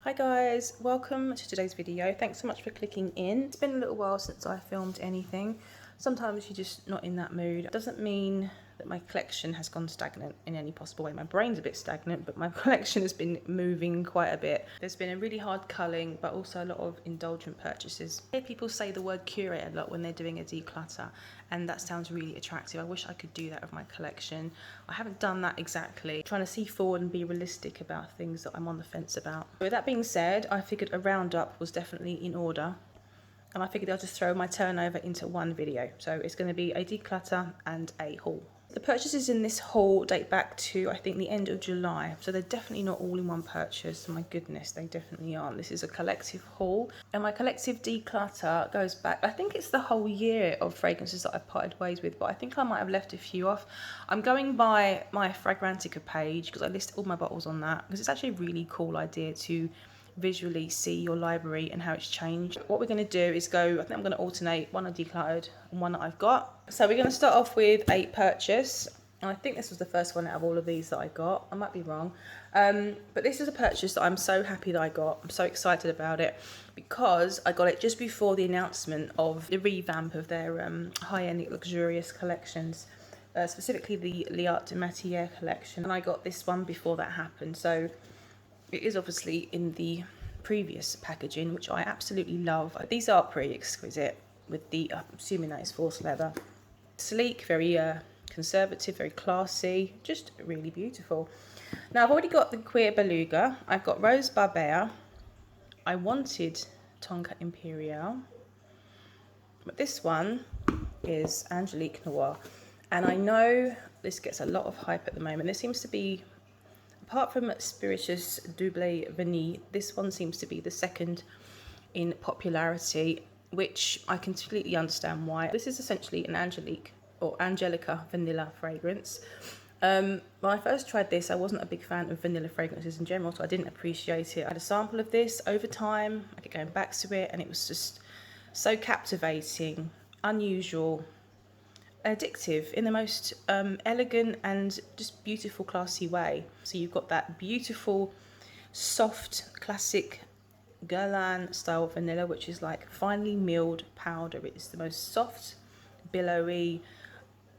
Hi guys, welcome to today's video. Thanks so much for clicking in. It's been a little while since I filmed anything. Sometimes you're just not in that mood. It doesn't mean that my collection has gone stagnant in any possible way. My brain's a bit stagnant, but my collection has been moving quite a bit. There's been a really hard culling, but also a lot of indulgent purchases. I hear people say the word curate a lot when they're doing a declutter, and that sounds really attractive. I wish I could do that with my collection. I haven't done that exactly. I'm trying to see forward and be realistic about things that I'm on the fence about. With that being said, I figured a roundup was definitely in order. And I figured I'll just throw my turnover into one video. So it's going to be a declutter and a haul. The purchases in this haul date back to, I think, the end of July. So they're definitely not all in one purchase. My goodness, they definitely aren't. This is a collective haul. And my collective declutter goes back, I think it's the whole year of fragrances that I've parted ways with, but I think I might have left a few off. I'm going by my Fragrantica page because I list all my bottles on that, because it's actually a really cool idea to visually see your library and how it's changed. What we're going to do is go, I think I'm going to alternate one I've decluttered and one that I've got. So we're going to start off with a purchase, and I think this was the first one out of all of these that I got. I might be wrong, but this is a purchase that I'm so happy that I got. I'm so excited about it because I got it just before the announcement of the revamp of their high-end luxurious collections, specifically the L'Art de Matière collection, and I got this one before that happened. So it is obviously in the previous packaging, which I absolutely love. These are pretty exquisite with the, I'm assuming that is forced leather. Sleek, very conservative, very classy, just really beautiful. Now I've already got the Queer Beluga, I've got Rose Barbère, I wanted Tonka Imperial, but this one is Angelique Noir. And I know this gets a lot of hype at the moment. This seems to be, apart from Spiritus Double Vanille, this one seems to be the second in popularity, which I completely understand why. This is essentially an Angelique or Angelica vanilla fragrance. When I first tried this, I wasn't a big fan of vanilla fragrances in general, so I didn't appreciate it. I had a sample of this over time, I kept going back to it, and it was just so captivating, unusual, addictive in the most elegant and just beautiful, classy way. So you've got that beautiful, soft, classic Guerlain style vanilla, which is like finely milled powder. It's the most soft, billowy,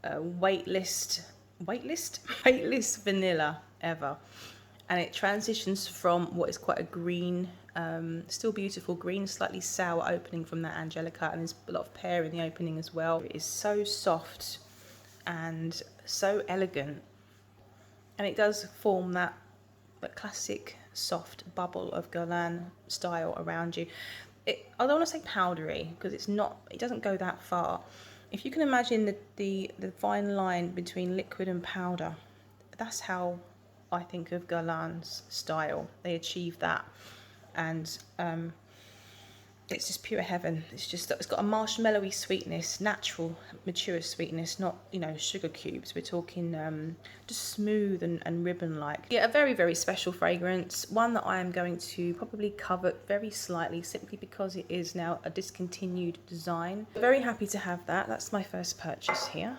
weightless vanilla ever. And it transitions from what is quite a green, still beautiful green, slightly sour opening from that Angelica, and there's a lot of pear in the opening as well. It is so soft and so elegant, and it does form that classic soft bubble of Guerlain style around you. I don't want to say powdery because it's not, it doesn't go that far. If you can imagine the fine line between liquid and powder, that's how I think of Guerlain's style. They achieve that, and it's just pure heaven. It's got a marshmallowy sweetness, natural mature sweetness, not, you know, sugar cubes. We're talking just smooth and ribbon like. Yeah, a very, very special fragrance, one that I am going to probably cover very slightly simply because it is now a discontinued design. Very happy to have that. That's my first purchase here.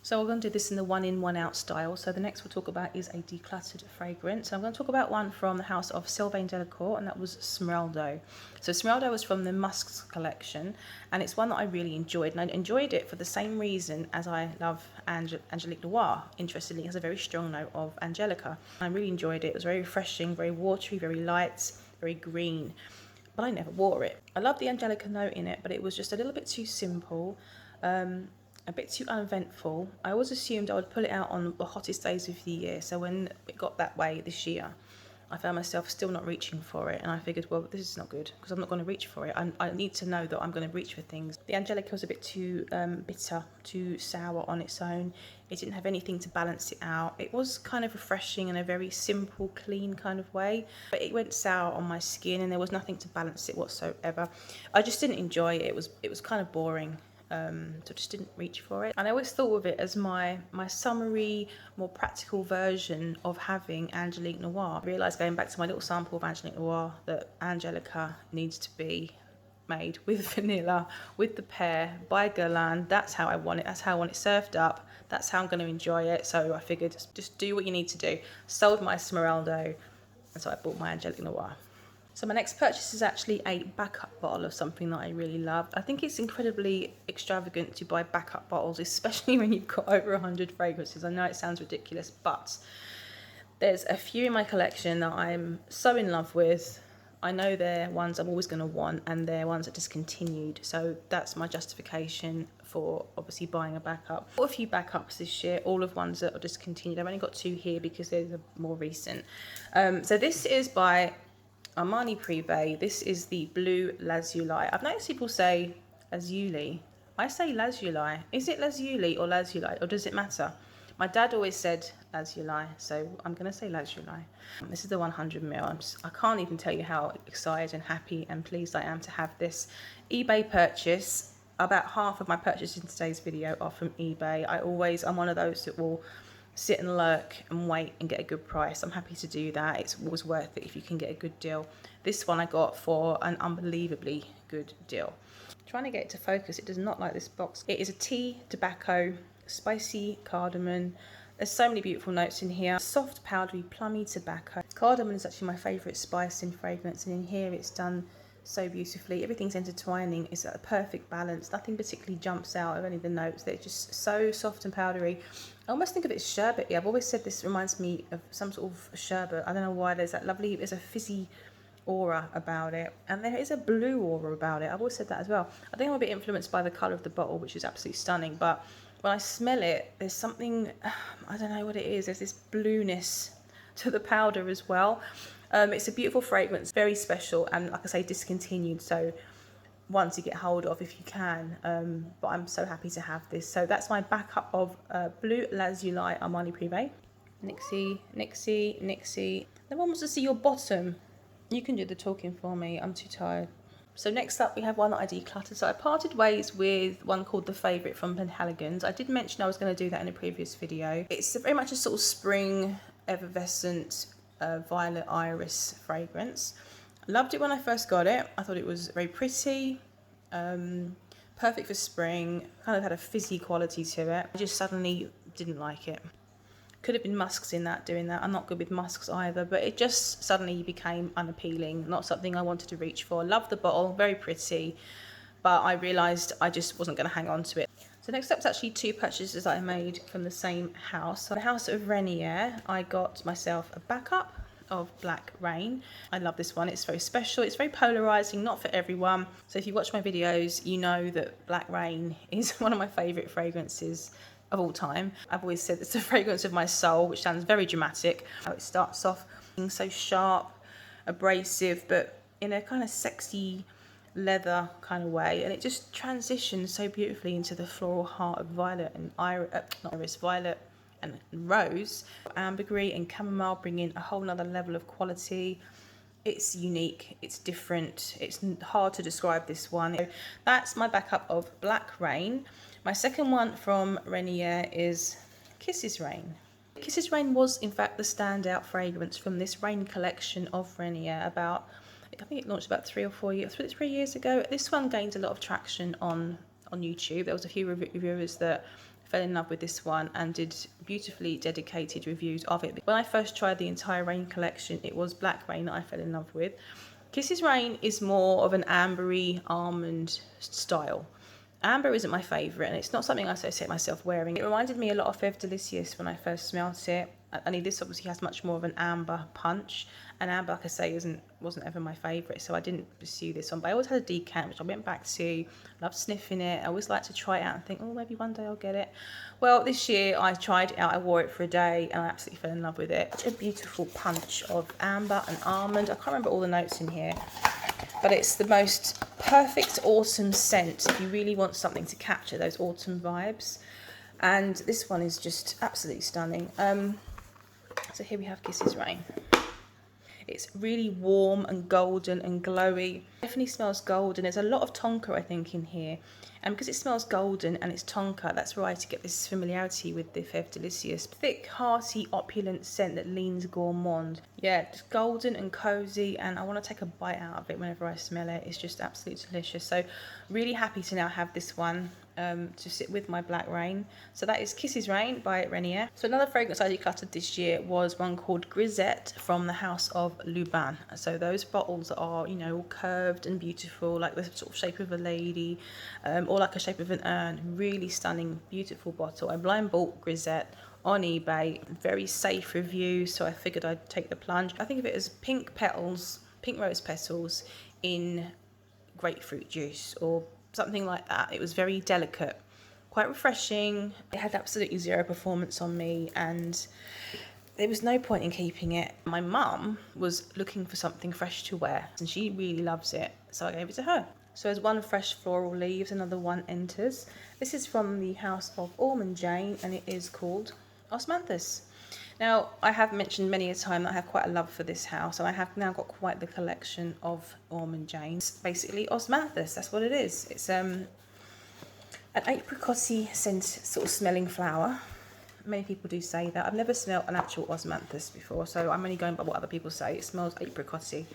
So we're going to do this in the one in, one out style. So the next we'll talk about is a decluttered fragrance. So I'm going to talk about one from the house of Sylvain Delacour, and that was Smeraldo. So Smeraldo was from the Musks collection, and it's one that I really enjoyed. And I enjoyed it for the same reason as I love Angelique Noir. Interestingly, it has a very strong note of Angelica. I really enjoyed it. It was very refreshing, very watery, very light, very green. But I never wore it. I love the Angelica note in it, but it was just a little bit too simple. A bit too uneventful. I always assumed I would pull it out on the hottest days of the year, so when it got that way this year, I found myself still not reaching for it, and I figured, well, this is not good because I'm not going to reach for it. I need to know that I'm going to reach for things. The Angelica was a bit too bitter, too sour on its own. It didn't have anything to balance it out. It was kind of refreshing in a very simple, clean kind of way, but it went sour on my skin and there was nothing to balance it whatsoever. I just didn't enjoy it. It was kind of boring. So I just didn't reach for it, and I always thought of it as my summary, more practical version of having Angelique Noir. I realised going back to my little sample of Angelique Noir that Angelica needs to be made with vanilla, with the pear, by Guerlain. That's how I want it. That's how I want it served up. That's how I'm going to enjoy it. So I figured just do what you need to do. Sold my Smeraldo, and so I bought my Angelique Noir. So my next purchase is actually a backup bottle of something that I really love. I think it's incredibly extravagant to buy backup bottles, especially when you've got over 100 fragrances. I know it sounds ridiculous, but there's a few in my collection that I'm so in love with. I know they're ones I'm always going to want, and they're ones that discontinued. So that's my justification for obviously buying a backup. I've got a few backups this year, all of ones that are discontinued. I've only got 2 here because they're the more recent. So this is by Armani Prive. This is the Bleu Lazuli. I've noticed people say Lazuli. I say Lazuli. Is it Lazuli or Lazuli, or does it matter? My dad always said Lazuli, so I'm going to say Lazuli. This is the 100ml. I can't even tell you how excited and happy and pleased I am to have this eBay purchase. About half of my purchases in today's video are from eBay. I'm one of those that will sit and lurk and wait and get a good price. I'm happy to do that. It's always worth it if you can get a good deal. This one I got for an unbelievably good deal. Trying to get it to focus, it does not like this box. It is a tea, tobacco, spicy cardamom. There's so many beautiful notes in here. Soft, powdery, plummy tobacco. Cardamom is actually my favourite spice in fragrance, and in here it's done so beautifully. Everything's intertwining. It's at a perfect balance. Nothing particularly jumps out of any of the notes. They're just so soft and powdery. I almost think of it as sherbety. I've always said this reminds me of some sort of sherbet. I don't know why. There's a fizzy aura about it, and there is a blue aura about it. I've always said that as well. I think I'm a bit influenced by the colour of the bottle, which is absolutely stunning, but when I smell it, there's something, I don't know what it is. There's this blueness to the powder as well. It's a beautiful fragrance, very special, and like I say, discontinued. So once you get hold of, if you can. But I'm so happy to have this. So that's my backup of Bleu Lazuli Armani Prive. Nixie, Nixie, Nixie. No one wants to see your bottom. You can do the talking for me. I'm too tired. So next up we have one that I decluttered. So I parted ways with one called the Favourite from Penhaligons. I did mention I was going to do that in a previous video. It's very much a sort of spring, effervescent, violet iris fragrance. Loved it when I first got it. I thought it was very pretty, perfect for spring, kind of had a fizzy quality to it. I just suddenly didn't like it. Could have been musks in that, doing that. I'm not good with musks either, but it just suddenly became unappealing, not something I wanted to reach for. Loved the bottle, very pretty, but I realised I just wasn't going to hang on to it. So next up is actually 2 purchases that I made from the same house. So the house of Renier, I got myself a backup of Black Rain. I love this one. It's very special. It's very polarizing, not for everyone. So if you watch my videos, you know that Black Rain is one of my favorite fragrances of all time. I've always said it's a fragrance of my soul, which sounds very dramatic. It starts off being so sharp, abrasive, but in a kind of sexy leather kind of way, and it just transitions so beautifully into the floral heart of violet and violet and rose. Ambergris and chamomile bring in a whole nother level of quality. It's unique, it's different, it's hard to describe this one. So that's my backup of Black Rain. My second one from Renier is Kisses Rain. Kisses Rain was in fact the standout fragrance from this Rain collection of Renier about, I think it launched about 3 years ago. This one gained a lot of traction on YouTube. There was a few reviewers that fell in love with this one and did beautifully dedicated reviews of it. When I first tried the entire Rain collection, it was Black Rain that I fell in love with. Kisses Rain is more of an ambery almond style. Amber isn't my favourite, and it's not something I associate myself wearing. It reminded me a lot of Fève Delicieuses when I first smelt it. Only this obviously has much more of an amber punch, and amber, like I say, wasn't ever my favourite, so I didn't pursue this one. But I always had a decant, which I went back to. Loved sniffing it. I always like to try it out and think, oh, maybe one day I'll get it. Well, this year I tried it out. I wore it for a day, and I absolutely fell in love with it. Such a beautiful punch of amber and almond. I can't remember all the notes in here, but it's the most perfect autumn scent if you really want something to capture those autumn vibes. And this one is just absolutely stunning. So here we have Kisses Rain. It's really warm and golden and glowy. Definitely smells golden. There's a lot of tonka, I think, in here. And because it smells golden and it's tonka, that's why I get this familiarity with the Fève Delicieuses. Thick, hearty, opulent scent that leans gourmand. Yeah, just golden and cozy, and I want to take a bite out of it whenever I smell it. It's just absolutely delicious. So really happy to now have this one. to sit with my Black Rain. So that is Kisses Rain by Renier. So another fragrance I decluttered this year was one called Grisette from the House of Lubin. So those bottles are, you know, all curved and beautiful, like the sort of shape of a lady, or like a shape of an urn. Really stunning, beautiful bottle. I blind bought Grisette on eBay, very safe review, so I figured I'd take the plunge. I think of it as pink petals, pink rose petals in grapefruit juice or something like that. It was very delicate, quite refreshing. It had absolutely zero performance on me, and there was no point in keeping it. My mum was looking for something fresh to wear, and she really loves it, so I gave it to her. So as one fresh floral leaves, another one enters. This is from the House of Ormond Jane, and it is called Ormanthus. Now, I have mentioned many a time that I have quite a love for this house, and I have now got quite the collection of Ormond Janes. Basically, Ormanthus, that's what it is. It's an apricot-y scent, sort of smelling flower. Many people do say that. I've never smelled an actual Ormanthus before, so I'm only going by what other people say. It smells apricot-y,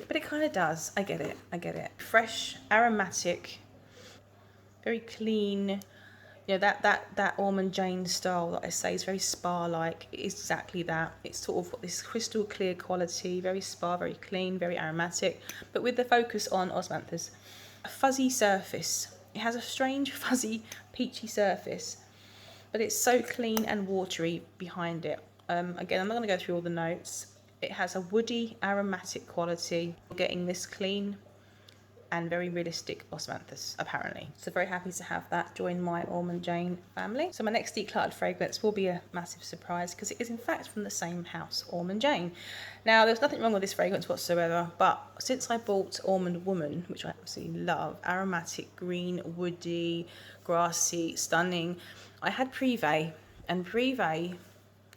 but it kind of does. I get it. Fresh, aromatic, very clean. You know, that Ormond Jane style that I say is very spa-like. It is exactly that. It's sort of got this crystal clear quality, very spa, very clean, very aromatic, but with the focus on Ormanthus. A fuzzy surface. It has a strange fuzzy peachy surface, but it's so clean and watery behind it. Again, I'm not going to go through all the notes. It has a woody aromatic quality. We're getting this clean and very realistic Ormanthus, apparently. So very happy to have that join my Ormond Jane family. So my next decluttered fragrance will be a massive surprise because it is in fact from the same house, Ormond Jane. Now, there's nothing wrong with this fragrance whatsoever, but since I bought Ormond Woman, which I absolutely love, aromatic, green, woody, grassy, stunning, I had Prive, and Prive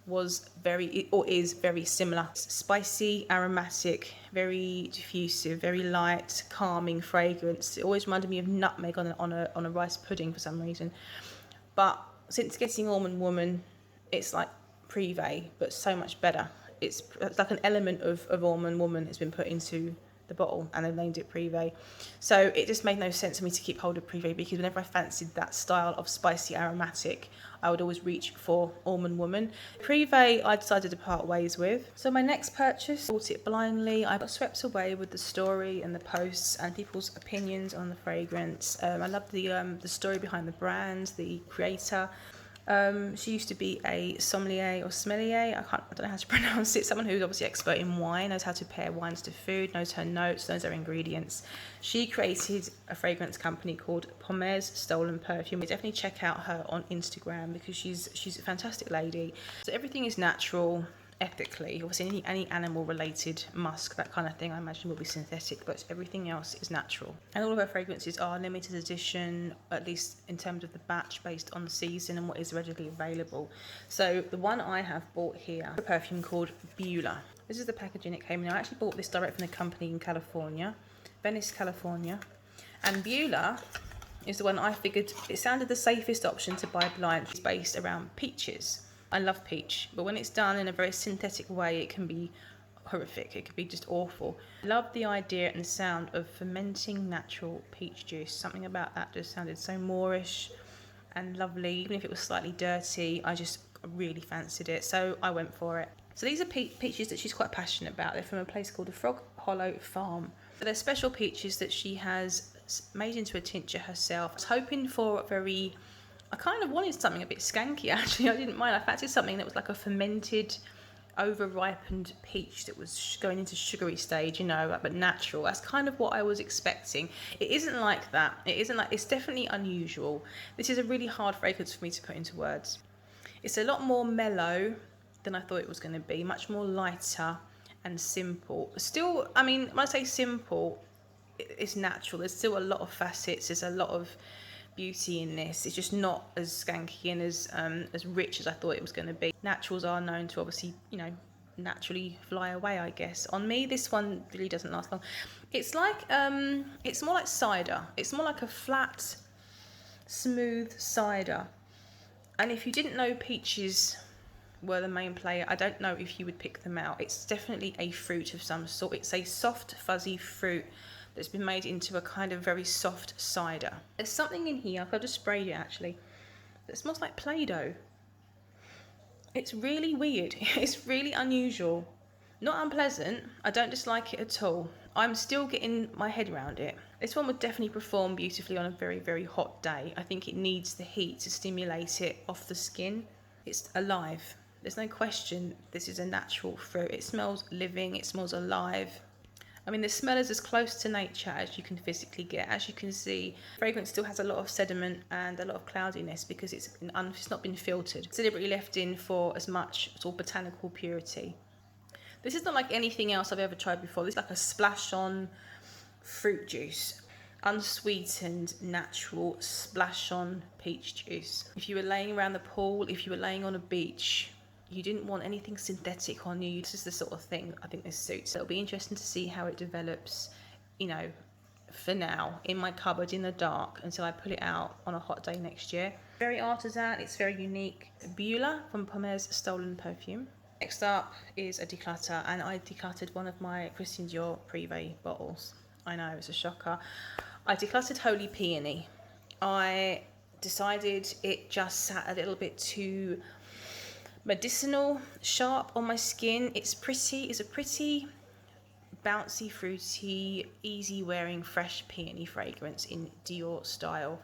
was is very similar. Spicy, aromatic, very diffusive, very light, calming fragrance. It always reminded me of nutmeg on a rice pudding for some reason. But since getting Ormond Woman, it's like Prive, but so much better. It's like an element of Ormond Woman has been put into the bottle, and they've named it Prive. So it just made no sense for me to keep hold of Prive, because whenever I fancied that style of spicy aromatic, I would always reach for Ormond Woman. Prive I decided to part ways with. So my next purchase, bought it blindly. I got swept away with the story and the posts and people's opinions on the fragrance. I love the story behind the brand, the creator. She used to be a sommelier or sommelier, I don't know how to pronounce it, someone who's obviously expert in wine, knows how to pair wines to food, knows her notes, knows her ingredients. She created a fragrance company called Pomares Stolen Perfume. Definitely check out her on Instagram because she's a fantastic lady. So everything is natural, ethically. Obviously any animal related musk, that kind of thing, I imagine will be synthetic, but everything else is natural. And all of her fragrances are limited edition, at least in terms of the batch, based on the season and what is readily available. So the one I have bought here, a perfume called Beulah. This is the packaging it came in. I actually bought this direct from the company in California, Venice, California. And Beulah is the one I figured it sounded the safest option to buy blind. It's based around peaches. I love peach, but when it's done in a very synthetic way, it can be horrific. It could be just awful. I love the idea and the sound of fermenting natural peach juice. Something about that just sounded so Moorish and lovely. Even if it was slightly dirty, I just really fancied it, so I went for it. So these are peaches that she's quite passionate about. They're from a place called the Frog Hollow Farm. So they're special peaches that she has made into a tincture herself. I was hoping for I kind of wanted something a bit skanky, actually. I didn't mind. I fancied something that was like a fermented, over-ripened peach that was going into sugary stage, you know, but natural. That's kind of what I was expecting. It isn't like that. It's definitely unusual. This is a really hard fragrance for me to put into words. It's a lot more mellow than I thought it was going to be, much more lighter and simple. Still, I mean, when I say simple, it's natural. There's still a lot of facets. There's a lot of beauty in this. It's just not as skanky and as rich as I thought it was going to be. Naturals are known to obviously, you know, naturally fly away, I guess. On me, this one really doesn't last long. It's like it's more like cider. It's more like a flat, smooth cider. And if you didn't know peaches were the main player, I don't know if you would pick them out. It's definitely a fruit of some sort. It's a soft, fuzzy fruit that's been made into a kind of very soft cider. There's something in here, I've just sprayed it actually, that smells like Play-Doh. It's really weird. It's really unusual. Not unpleasant. I don't dislike it at all. I'm still getting my head around it. This one would definitely perform beautifully on a very, very hot day. I think it needs the heat to stimulate it off the skin. It's alive. There's no question this is a natural fruit. It smells living, it smells alive. I mean, the smell is as close to nature as you can physically get. As you can see, fragrance still has a lot of sediment and a lot of cloudiness because it's not been filtered. It's deliberately left in for as much sort of botanical purity. This is not like anything else I've ever tried before. This is like a splash on fruit juice. Unsweetened, natural splash on peach juice. If you were laying around the pool, if you were laying on a beach, you didn't want anything synthetic on you. This is the sort of thing I think this suits. It'll be interesting to see how it develops, you know, for now, in my cupboard in the dark until I put it out on a hot day next year. Very artisan, it's very unique. Beulah from Pomares Stolen Perfume. Next up is a declutter, and I decluttered one of my Christian Dior Prive bottles. I know, it's a shocker. I decluttered Holy Peony. I decided it just sat a little bit too medicinal, sharp on my skin. It's a pretty bouncy, fruity, easy wearing, fresh peony fragrance in Dior style.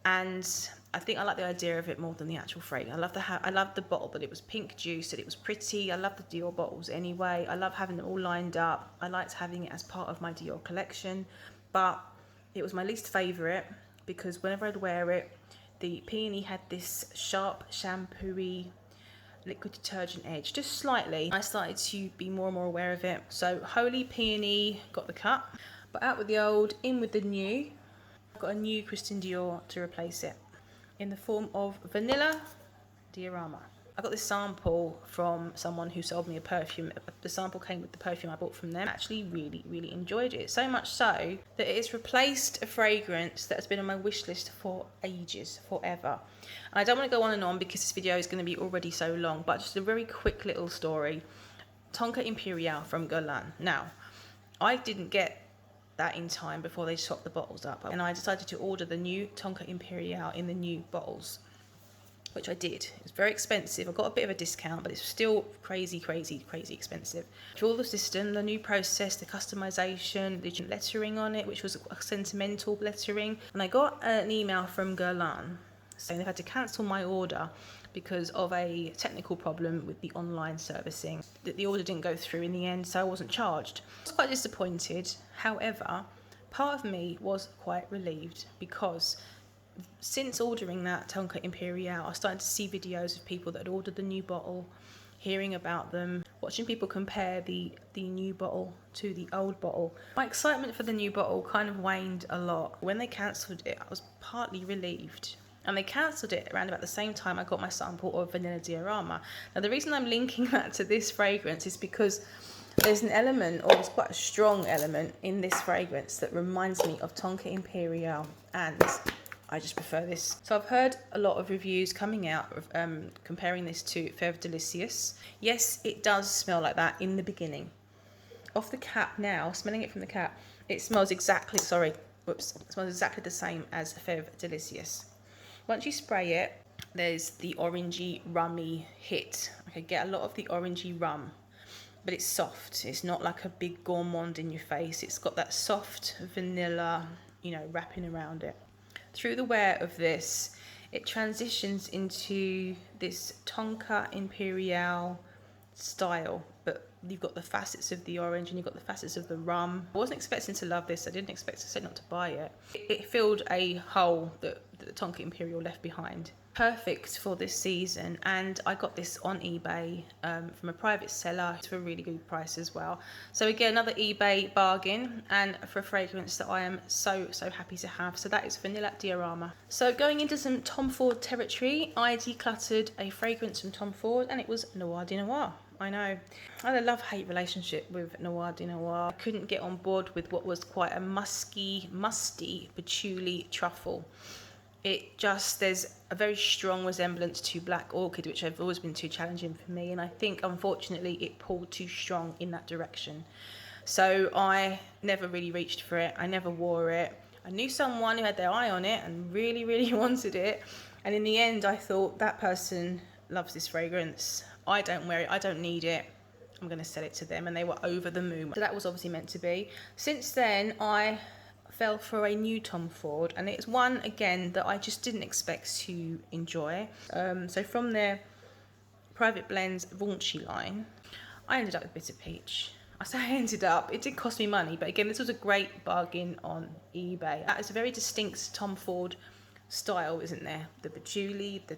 And I think I like the idea of it more than the actual fragrance. I love the bottle, that it was pink juice, that it was pretty. I love the Dior bottles anyway. I love having them all lined up. I liked having it as part of my Dior collection, but it was my least favourite because whenever I'd wear it, the peony had this sharp, shampooy, liquid detergent edge, just slightly. I started to be more and more aware of it. So Holy Peony got the cut, but out with the old, in with the new. I've got a new Christian Dior to replace it in the form of Vanilla Diorama. I got this sample from someone who sold me a perfume. The sample came with the perfume I bought from them. I actually really enjoyed it. So much so that it has replaced a fragrance that has been on my wish list for ages, forever. And I don't want to go on and on because this video is going to be already so long, but just a very quick little story. Tonka Imperiale from Guerlain. Now, I didn't get that in time before they swapped the bottles up, and I decided to order the new Tonka Imperiale in the new bottles, which I did. It was very expensive. I got a bit of a discount, but it's still crazy expensive. Through all the system, the new process, the customization, the lettering on it, which was a sentimental lettering. And I got an email from Guerlain saying they had to cancel my order because of a technical problem with the online servicing. That the order didn't go through in the end, so I wasn't charged. I was quite disappointed. However, part of me was quite relieved because since ordering that Tonka Imperiale, I started to see videos of people that had ordered the new bottle, hearing about them, watching people compare the new bottle to the old bottle. My excitement for the new bottle kind of waned a lot. When they cancelled it, I was partly relieved. And they cancelled it around about the same time I got my sample of Vanilla Diorama. Now, the reason I'm linking that to this fragrance is because there's an element, or there's quite a strong element in this fragrance that reminds me of Tonka Imperiale, and I just prefer this. So I've heard a lot of reviews coming out of comparing this to Fève Delicious. Yes, it does smell like that in the beginning. Off the cap now, smelling it from the cap, it smells exactly, it smells exactly the same as Fève Delicious. Once you spray it, there's the orangey, rummy hit. I can get a lot of the orangey rum, but it's soft. It's not like a big gourmand in your face. It's got that soft vanilla, wrapping around it. Through the wear of this, it transitions into this Tonka Imperiale style, but you've got the facets of the orange and you've got the facets of the rum. I wasn't expecting to love this. I didn't expect to say not to buy it. It filled a hole that the Tonka Imperiale left behind. Perfect for this season, and I got this on eBay from a private seller for a really good price as well. So again, another eBay bargain, and for a fragrance that I am so happy to have. So that is Vanilla Diorama. So going into some Tom Ford territory, I decluttered a fragrance from Tom Ford, and it was Noir de Noir. I know. I had a love-hate relationship with Noir de Noir. I couldn't get on board with what was quite a musty patchouli truffle. There's a very strong resemblance to Black Orchid, which have always been too challenging for me, and I think unfortunately it pulled too strong in that direction. So I never really reached for it. I never wore it. I knew someone who had their eye on it and really, really wanted it. And in the end, I thought, that person loves this fragrance. I don't wear it. I don't need it. I'm going to sell it to them. And they were over the moon. So that was obviously meant to be. Since then, I fell for a new Tom Ford. And it's one, again, that I just didn't expect to enjoy. So from their Private Blends raunchy line, I ended up with Bitter Peach. I say I ended up, it did cost me money, but again, this was a great bargain on eBay. That is a very distinct Tom Ford style, isn't there? The patchouli, the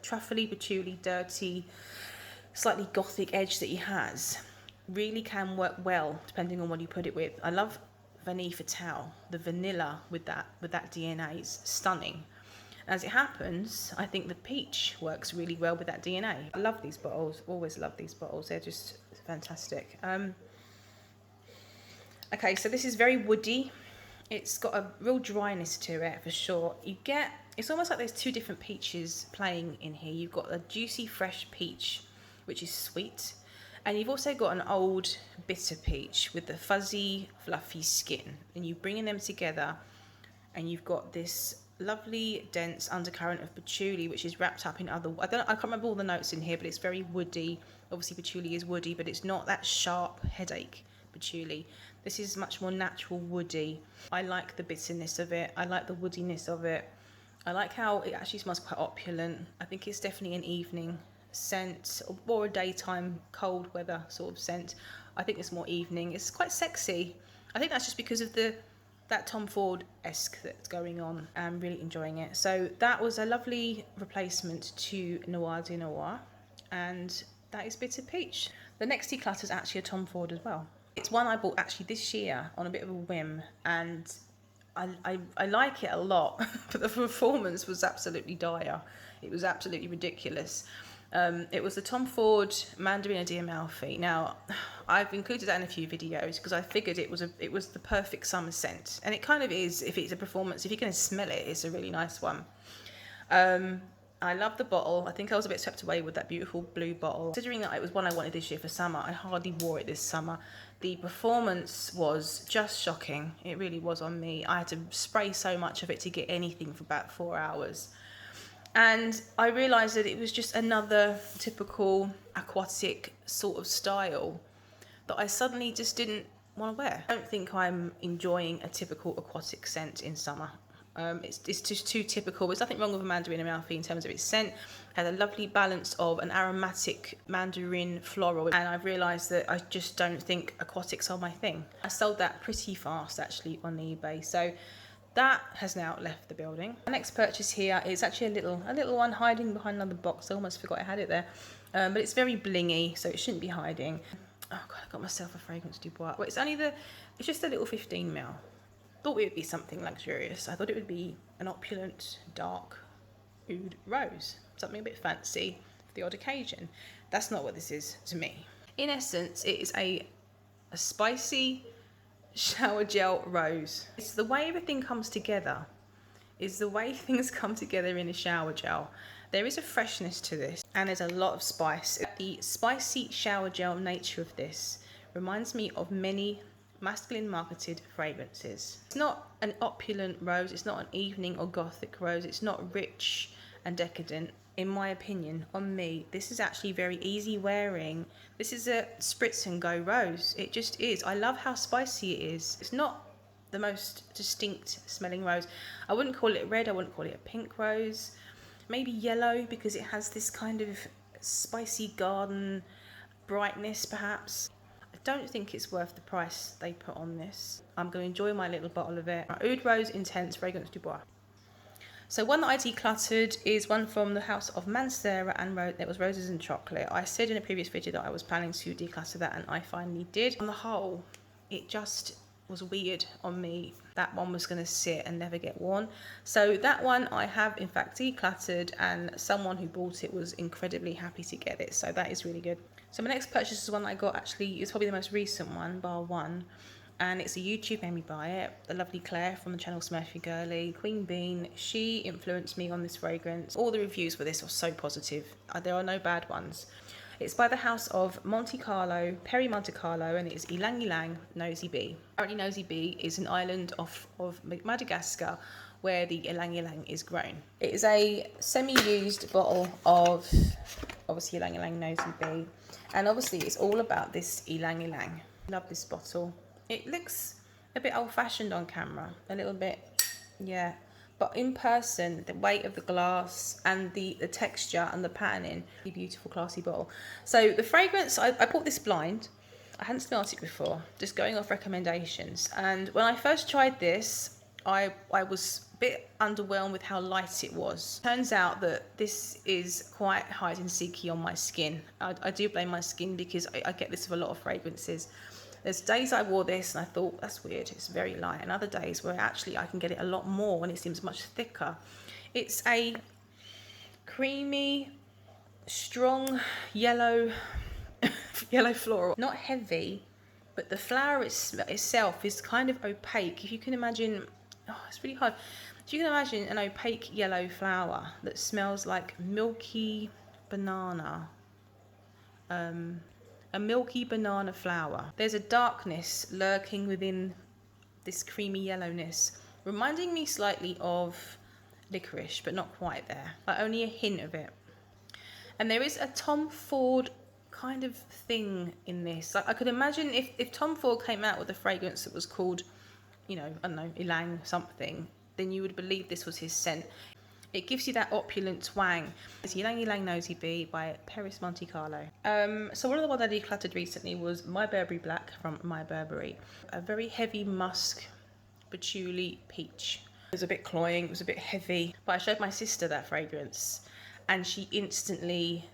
truffly, patchouli, dirty, slightly gothic edge that he has really can work well depending on what you put it with. I love Vanille Fatale. The vanilla with that DNA is stunning. As it happens, I think the peach works really well with that DNA. I love these bottles, always love these bottles. They're just fantastic. Okay, so this is very woody. It's got a real dryness to it for sure. It's almost like there's two different peaches playing in here. You've got a juicy, fresh peach, which is sweet. And you've also got an old bitter peach with the fuzzy, fluffy skin. And you're bringing them together and you've got this lovely, dense undercurrent of patchouli, which is wrapped up in I can't remember all the notes in here, but it's very woody. Obviously, patchouli is woody, but it's not that sharp headache patchouli. This is much more natural woody. I like the bitterness of it. I like the woodiness of it. I like how it actually smells quite opulent. I think it's definitely an evening scent or a daytime cold weather sort of scent. I think it's more evening. It's quite sexy. I think that's just because of that Tom Ford-esque that's going on. I'm really enjoying it. So that was a lovely replacement to Noir de Noir, and that is Bitter Peach. The next declutter is actually a Tom Ford as well. It's one I bought actually this year on a bit of a whim, and I like it a lot, but the performance was absolutely dire. It was absolutely ridiculous. It was the Tom Ford Mandarina di Amalfi. Now, I've included that in a few videos because I figured it was the perfect summer scent, and it kind of is. If it's a performance, if you're going to smell it, it's a really nice one. I love the bottle. I think I was a bit swept away with that beautiful blue bottle. Considering that it was one I wanted this year for summer, I hardly wore it this summer. The performance was just shocking. It really was on me. I had to spray so much of it to get anything for about 4 hours. And I realised that it was just another typical aquatic sort of style that I suddenly just didn't want to wear. I don't think I'm enjoying a typical aquatic scent in summer. It's just too typical. There's nothing wrong with a Mandarin Amalfi in terms of its scent. It had a lovely balance of an aromatic mandarin floral, and I've realised that I just don't think aquatics are my thing. I sold that pretty fast actually on eBay, so that has now left the building. My next purchase here is actually a little one hiding behind another box. I almost forgot I had it there, but it's very blingy, so it shouldn't be hiding. Oh god, I got myself a fragrance du bois. Well, it's just a little 15ml. Thought it would be something luxurious. I thought it would be an opulent, dark Oud Rose, something a bit fancy for the odd occasion. That's not what this is to me. In essence, it is a spicy shower gel rose. It's the way everything comes together. Is the way things come together in a shower gel. There is a freshness to this, and there's a lot of spice. The spicy shower gel nature of this reminds me of many masculine marketed fragrances. It's not an opulent rose, it's not an evening or gothic rose, it's not rich and decadent. In my opinion, on me, this is actually very easy wearing. This is a spritz and go rose. It just is. I love how spicy it is. It's not the most distinct smelling rose. I wouldn't call it red, I wouldn't call it a pink rose. Maybe yellow, because it has this kind of spicy garden brightness perhaps. I don't think it's worth the price they put on this. I'm going to enjoy my little bottle of it. Oud Rose Intense Fragrance du Bois. So one that I decluttered is one from the house of Mancera, and it was Roses and Chocolate. I said in a previous video that I was planning to declutter that, and I finally did. On the whole, it just was weird on me. That one was going to sit and never get worn. So that one I have in fact decluttered, and someone who bought it was incredibly happy to get it. So that is really good. So my next purchase is one that I got actually, it's probably the most recent one, bar one. And it's a YouTube made me buy it. The lovely Claire from the channel Smurfy Girly, Queen Bean, she influenced me on this fragrance. All the reviews for this are so positive. There are no bad ones. It's by the house of Monte Carlo, Perry Monte Carlo, and it is Ylang Nosy B. Apparently Nosy B is an island of Madagascar where the Ylang is grown. It is a semi-used bottle of obviously Ylang Nosy B, and obviously it's all about this Ylang. Love this bottle. It looks a bit old-fashioned on camera, a little bit, yeah. But in person, the weight of the glass and the texture and the patterning, a beautiful, classy bottle. So the fragrance, I bought this blind. I hadn't smelt it before, just going off recommendations. And when I first tried this, I was a bit underwhelmed with how light it was. Turns out that this is quite hide and seeky on my skin. I do blame my skin because I get this with a lot of fragrances. There's days I wore this and I thought, that's weird, it's very light. And other days where actually I can get it a lot more and it seems much thicker. It's a creamy, strong yellow, yellow floral. Not heavy, but the flower itself is kind of opaque. If you can imagine, oh, it's really hard. If you can imagine an opaque yellow flower that smells like milky banana, a milky banana flower. There's a darkness lurking within this creamy yellowness, reminding me slightly of licorice, but not quite there, but only a hint of it. And there is a Tom Ford kind of thing in this. Like, I could imagine if Tom Ford came out with a fragrance that was called, you know, I don't know, Ylang something, then you would believe this was his scent. It gives you that opulent twang. It's Ylang Nosy B by Perris Monte Carlo. So one of the ones I decluttered recently was My Burberry Black from My Burberry. A very heavy musk, patchouli peach. It was a bit cloying, it was a bit heavy. But I showed my sister that fragrance and she instantly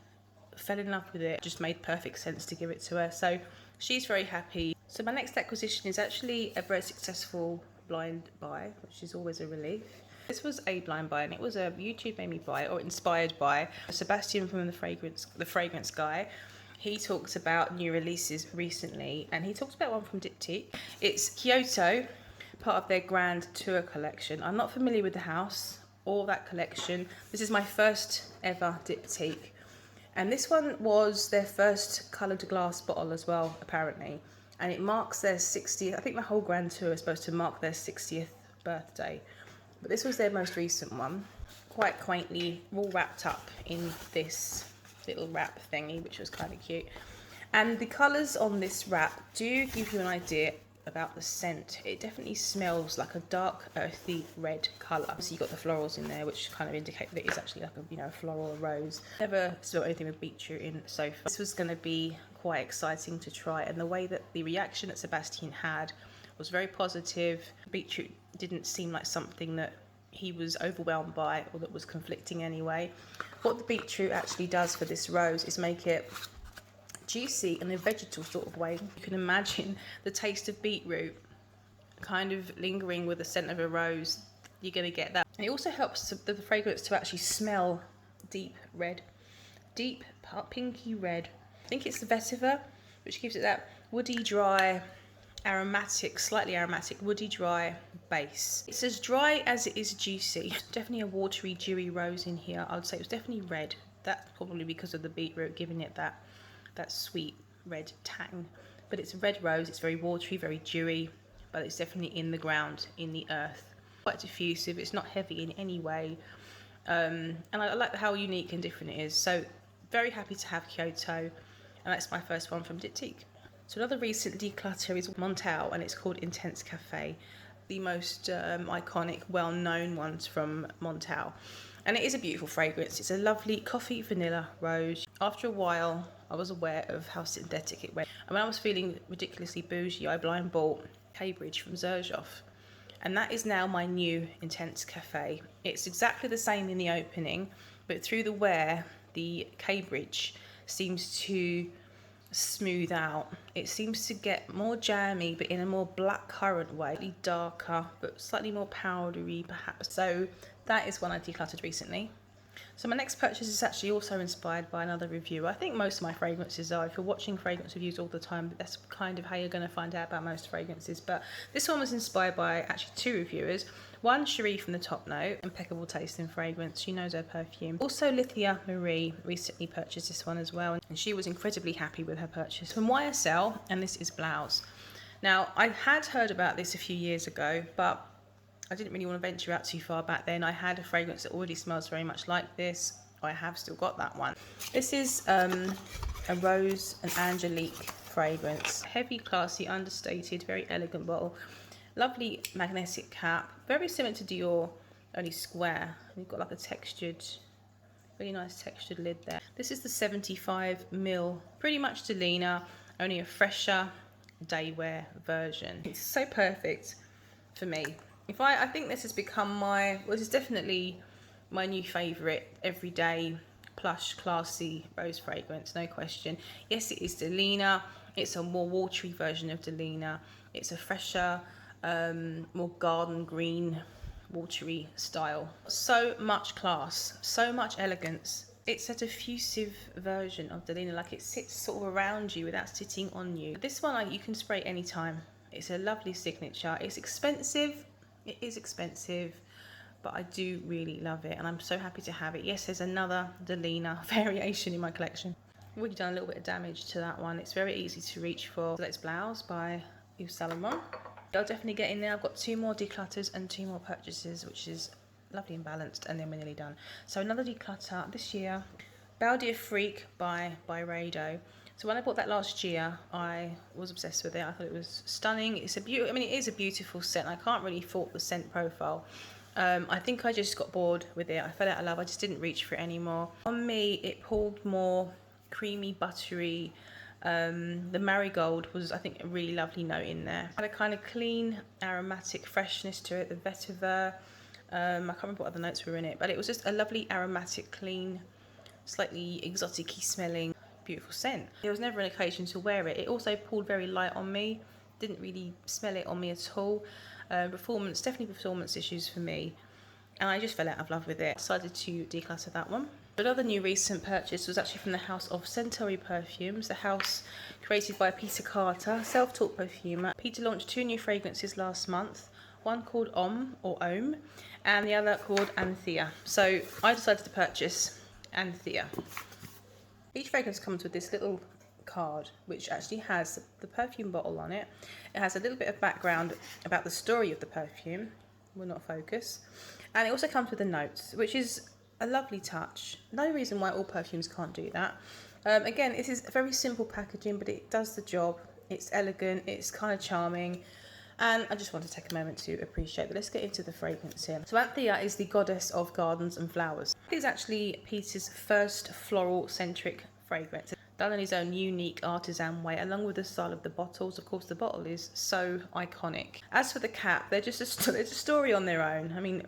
fell in love with it. Just made perfect sense to give it to her. So she's very happy. So my next acquisition is actually a very successful blind buy, which is always a relief. This was a blind buy and it was a YouTube made me buy, or inspired by Sebastian from the fragrance guy. He talks about new releases recently and he talks about one from Diptyque. It's Kyoto, part of their grand tour collection. I'm not familiar with the house or that collection. This is my first ever Diptyque, and this one was their first coloured glass bottle as well, apparently, and it marks their 60th. I think the whole grand tour is supposed to mark their 60th birthday. But this was their most recent one, quite quaintly all wrapped up in this little wrap thingy, which was kind of cute. And the colours on this wrap do give you an idea about the scent. It definitely smells like a dark earthy red colour. So you've got the florals in there, which kind of indicate that it's actually like a, you know, a floral or rose. Never smelled anything with beetroot in so far. This was going to be quite exciting to try, and the way that the reaction that Sebastian had was very positive. Beetroot didn't seem like something that he was overwhelmed by or that was conflicting anyway. What the beetroot actually does for this rose is make it juicy in a vegetal sort of way. You can imagine the taste of beetroot kind of lingering with the scent of a rose. You're going to get that. And it also helps the fragrance to actually smell deep red, deep pinky red. I think it's the vetiver, which gives it that woody, dry, aromatic, slightly aromatic, woody, dry base. It's as dry as it is juicy. Definitely a watery, dewy rose in here. I would say it was definitely red. That's probably because of the beetroot giving it that sweet red tang. But it's a red rose. It's very watery, very dewy, but it's definitely in the ground, in the earth. Quite diffusive. It's not heavy in any way. And I like how unique and different it is. So very happy to have Kyoto, and that's my first one from Diptyque. So another recent declutter is Monte, and it's called Intense Cafe, the most iconic, well-known ones from Monte. And it is a beautiful fragrance. It's a lovely coffee vanilla rose. After a while, I was aware of how synthetic it went. And when I was feeling ridiculously bougie, I blind bought Cambridge from Xerjoff. And that is now my new Intense Cafe. It's exactly the same in the opening, but through the wear, the Cambridge seems to smooth out. It seems to get more jammy, but in a more blackcurrant way, slightly darker, but slightly more powdery perhaps. So that is one I decluttered recently. So my next purchase is actually also inspired by another reviewer. I think most of my fragrances are. If you're watching fragrance reviews all the time, that's kind of how you're going to find out about most fragrances. But this one was inspired by actually two reviewers. One, Cherie from the Top Note, impeccable taste in fragrance. She knows her perfume. Also, Lithia Marie recently purchased this one as well, and she was incredibly happy with her purchase. From YSL, and this is Blouse. Now, I had heard about this a few years ago, but I didn't really want to venture out too far back then. I had a fragrance that already smells very much like this. I have still got that one. This is a Rose and Angelique fragrance. Heavy, classy, understated, very elegant bottle. Lovely magnetic cap. Very similar to Dior, only square. You've got like a textured, really nice textured lid there. This is the 75ml, pretty much Delina, only a fresher day wear version. It's so perfect for me. I think this has become this is definitely my new favourite everyday plush classy rose fragrance, no question. Yes, it is Delina. It's a more watery version of Delina. It's a fresher, more garden green, watery style. So much class, so much elegance. It's a diffusive version of Delina, like it sits sort of around you without sitting on you. This one you can spray anytime. It's a lovely signature. It's expensive. It is expensive, but I do really love it, and I'm so happy to have it. Yes, there's another Delina variation in my collection. I've already done a little bit of damage to that one. It's very easy to reach for. So that's Blouse by Yves Saint Laurent. I'll definitely get in there. I've got 2 more declutters and 2 more purchases, which is lovely and balanced, and then we're nearly done. So another declutter this year, Bal D'Afrique by Byredo. So when I bought that last year, I was obsessed with it. I thought it was stunning. It's a I mean, it is a beautiful scent. I can't really fault the scent profile. I think I just got bored with it. I fell out of love. I just didn't reach for it anymore. On me, it pulled more creamy, buttery. The marigold was, I think, a really lovely note in there. Had a kind of clean, aromatic freshness to it. The vetiver. I can't remember what other notes were in it, but it was just a lovely, aromatic, clean, slightly exotic-y smelling, beautiful scent. There was never an occasion to wear it. It also pulled very light on me. Didn't really smell it on me at all. Definitely performance issues for me. And I just fell out of love with it. Decided to declutter that one. Another new recent purchase was actually from the house of Centauri Perfumes, the house created by Peter Carter, self-taught perfumer. Peter launched 2 new fragrances last month. One called Om, and the other called Antheia. So I decided to purchase Antheia. Each fragrance comes with this little card, which actually has the perfume bottle on it. It has a little bit of background about the story of the perfume. Will not focus. And it also comes with the notes, which is a lovely touch. No reason why all perfumes can't do that. Again, this is very simple packaging, but it does the job. It's elegant, it's kind of charming. And I just want to take a moment to appreciate that. Let's get into the fragrance here. So Antheia is the goddess of gardens and flowers. It is actually Peter's first floral-centric fragrance, done in his own unique artisan way, along with the style of the bottles. Of course, the bottle is so iconic. As for the cap, they're just a story on their own. I mean,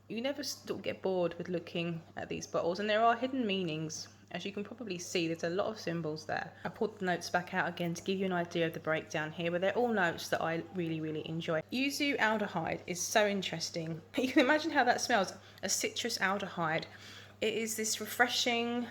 you never get bored with looking at these bottles, and there are hidden meanings. As you can probably see, there's a lot of symbols there. I pulled the notes back out again to give you an idea of the breakdown here, but they're all notes that I really, really enjoy. Yuzu aldehyde is so interesting. You can imagine how that smells, a citrus aldehyde. It is this refreshing,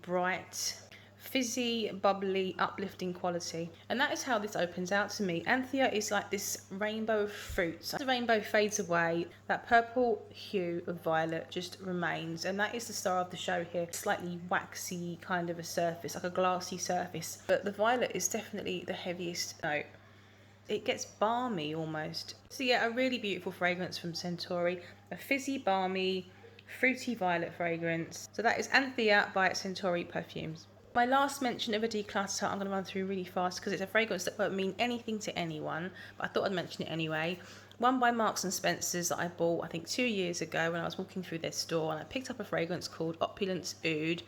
bright, fizzy, bubbly, uplifting quality. And that is how this opens out to me. Antheia is like this rainbow of fruits. As the rainbow fades away, that purple hue of violet just remains. And that is the star of the show here. Slightly waxy kind of a surface, like a glassy surface. But the violet is definitely the heaviest note. It gets balmy almost. So yeah, a really beautiful fragrance from Centauri. A fizzy, balmy, fruity violet fragrance. So that is Antheia by Centauri Perfumes. My last mention of a declutter, I'm going to run through really fast because it's a fragrance that won't mean anything to anyone, but I thought I'd mention it anyway. One by Marks and Spencer's that I bought, I think 2 years ago when I was walking through their store, and I picked up a fragrance called Opulence Oud,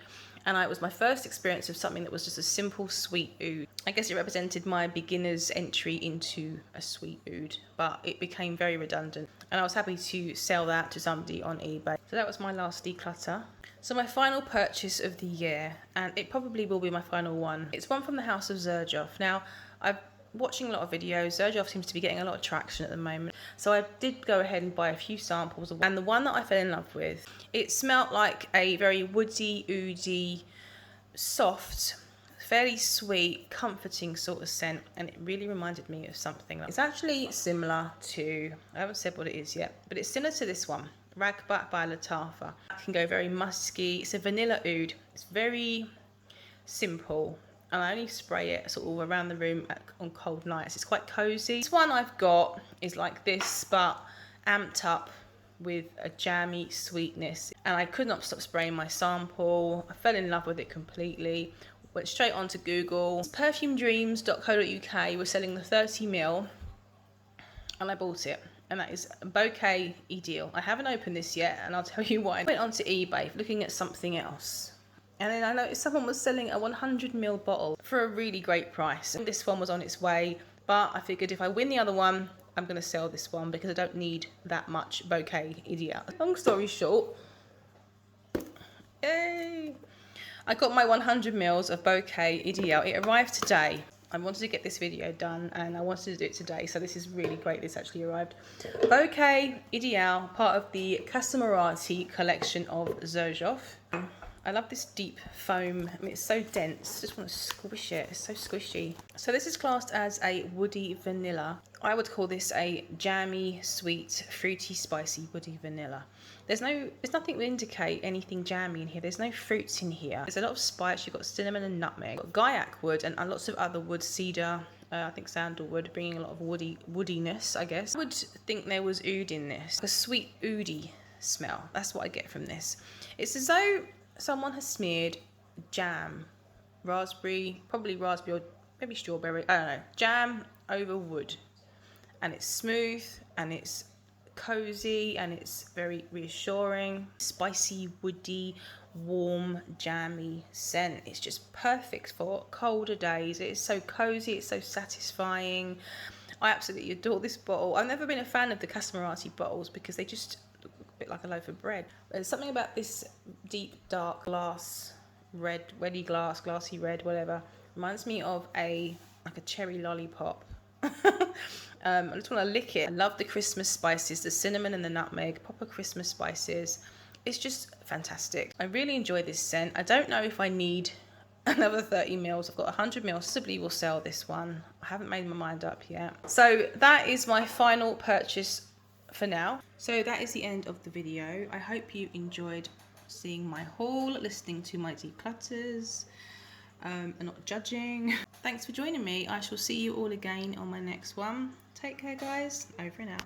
and it was my first experience of something that was just a simple sweet oud. I guess it represented my beginner's entry into a sweet oud, but it became very redundant, and I was happy to sell that to somebody on eBay. So that was my last declutter. So my final purchase of the year, and it probably will be my final one, it's one from the house of Xerjoff. Now, I've watching a lot of videos. Xerjoff seems to be getting a lot of traction at the moment. So I did go ahead and buy a few samples. And the one that I fell in love with, it smelled like a very woody, oody, soft, fairly sweet, comforting sort of scent. And it really reminded me of something. It's actually similar to, I haven't said what it is yet, but it's similar to this one. Ragback by Lattafa. It can go very musky. It's a vanilla oud. It's very simple, and I only spray it sort of around the room on cold nights. It's quite cozy. This one I've got is like this, but amped up with a jammy sweetness, and I could not stop spraying my sample. I fell in love with it completely. Went straight onto Google. Perfumedreams.co.uk was selling the 30ml, and I bought it. And that is Bouquet Ideale. I haven't opened this yet, and I'll tell you why. I went onto eBay looking at something else, and then I noticed someone was selling a 100ml bottle for a really great price. And this one was on its way, but I figured if I win the other one, I'm going to sell this one because I don't need that much Bouquet Ideale. Long story short, yay! I got my 100ml of Bouquet Ideale. It arrived today. I wanted to get this video done and I wanted to do it today, so this is really great. This actually arrived. Bouquet Ideale, part of the Customorati collection of Xerjoff. I love this deep foam. I mean, it's so dense. I just want to squish it. It's so squishy. So this is classed as a woody vanilla. I would call this a jammy, sweet, fruity, spicy woody vanilla. There's nothing to indicate anything jammy in here. There's no fruits in here. There's a lot of spice. You've got cinnamon and nutmeg, got gaiac wood, and lots of other wood, cedar, I think sandalwood, bringing a lot of woodiness, I guess. I would think there was oud in this. A sweet oody smell. That's what I get from this. It's as though someone has smeared jam, raspberry, probably raspberry or maybe strawberry, I don't know, jam over wood. And it's smooth and it's cozy and it's very reassuring. Spicy, woody, warm, jammy scent. It's just perfect for colder days. It is so cozy, it's so satisfying. I absolutely adore this bottle. I've never been a fan of the Customorati bottles because they just look a bit like a loaf of bread. There's something about this deep, dark glass, red, weddy glass, glassy red, whatever. Reminds me of like a cherry lollipop. I just want to lick it. I love the Christmas spices, the cinnamon and the nutmeg, proper Christmas spices. It's just fantastic. I really enjoy this scent. I don't know if I need another 30ml. I've got 100ml. Possibly will sell this one. I haven't made my mind up yet. So that is my final purchase for now. So that is the end of the video. I hope you enjoyed seeing my haul, listening to my declutters, and not judging. Thanks for joining me. I shall see you all again on my next one. Take care, guys. Over and out.